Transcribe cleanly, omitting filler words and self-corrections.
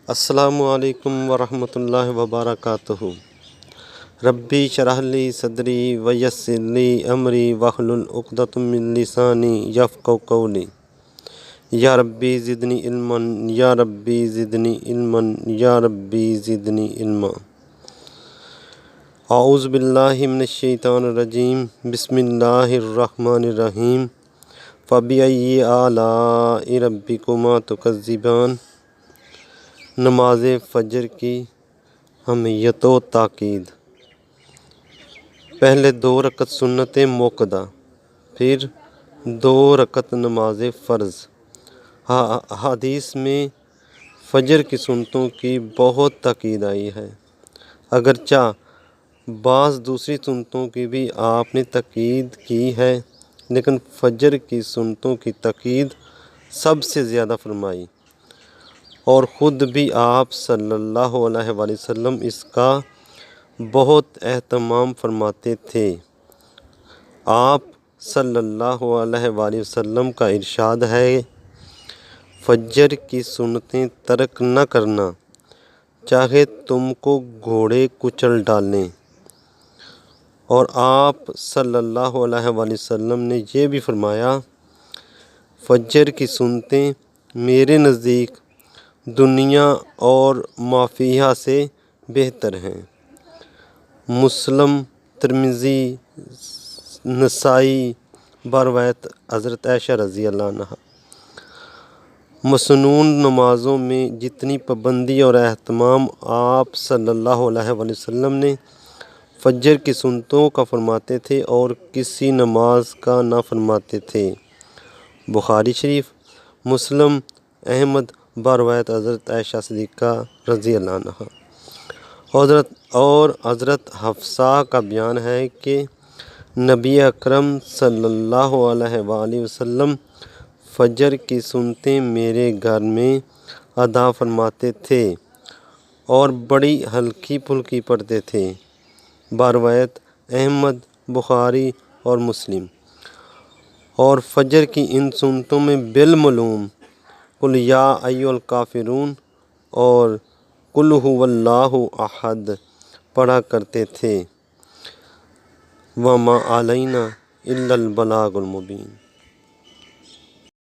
السلام علیکم ورحمۃ اللہ وبرکاتہ۔ ربی شرح لی صدری ویسر لی امری واحلل عقدۃ من لسانی یفقہوا قولی۔ یا ربی زدنی علما یا ربی زدنی علما یا ربی زدنی علما۔ اعوذ باللہ من الشیطان الرجیم، بسم اللہ الرحمن الرحیم۔ فبأی آلاء ربکما تکذبان۔ نماز فجر کی اہمیت و تاکید۔ پہلے 2 رکعت سنت موقدہ، پھر 2 رکعت نماز فرض۔ حدیث میں فجر کی سنتوں کی بہت تاکید آئی ہے، اگرچہ بعض دوسری سنتوں کی بھی آپ نے تاکید کی ہے، لیکن فجر کی سنتوں کی تاکید سب سے زیادہ فرمائی، اور خود بھی آپ صلی اللہ علیہ وآلہ وسلم اس کا بہت اہتمام فرماتے تھے۔ آپ صلی اللہ علیہ وآلہ وسلم کا ارشاد ہے، فجر کی سنتیں ترک نہ کرنا، چاہے تم کو گھوڑے کچل ڈالیں۔ اور آپ صلی اللہ علیہ وآلہ وسلم نے یہ بھی فرمایا، فجر کی سنتیں میرے نزدیک دنیا اور ما فیہا سے بہتر ہیں۔ مسلم، ترمذی، نسائی بروایت حضرت عائشہ رضی اللہ عنہا۔ مسنون نمازوں میں جتنی پابندی اور اہتمام آپ صلی اللہ علیہ وآلہ وسلم نے فجر کی سنتوں کا فرماتے تھے اور کسی نماز کا نہ فرماتے تھے۔ بخاری شریف، مسلم، احمد بروایت حضرت عائشہ صدیقہ رضی اللہ عنہا۔ اور حضرت حفصہ کا بیان ہے کہ نبی اکرم صلی اللہ علیہ وآلہ وسلم فجر کی سنتیں میرے گھر میں ادا فرماتے تھے اور بڑی ہلکی پھلکی پڑھتے تھے۔ بروایت احمد، بخاری اور مسلم۔ اور فجر کی ان سنتوں میں بالمعلوم قل یا ایھا الکافرون اور قل ھو اللہ احد پڑھا کرتے تھے۔ وما علینا الا البلاغ المبین۔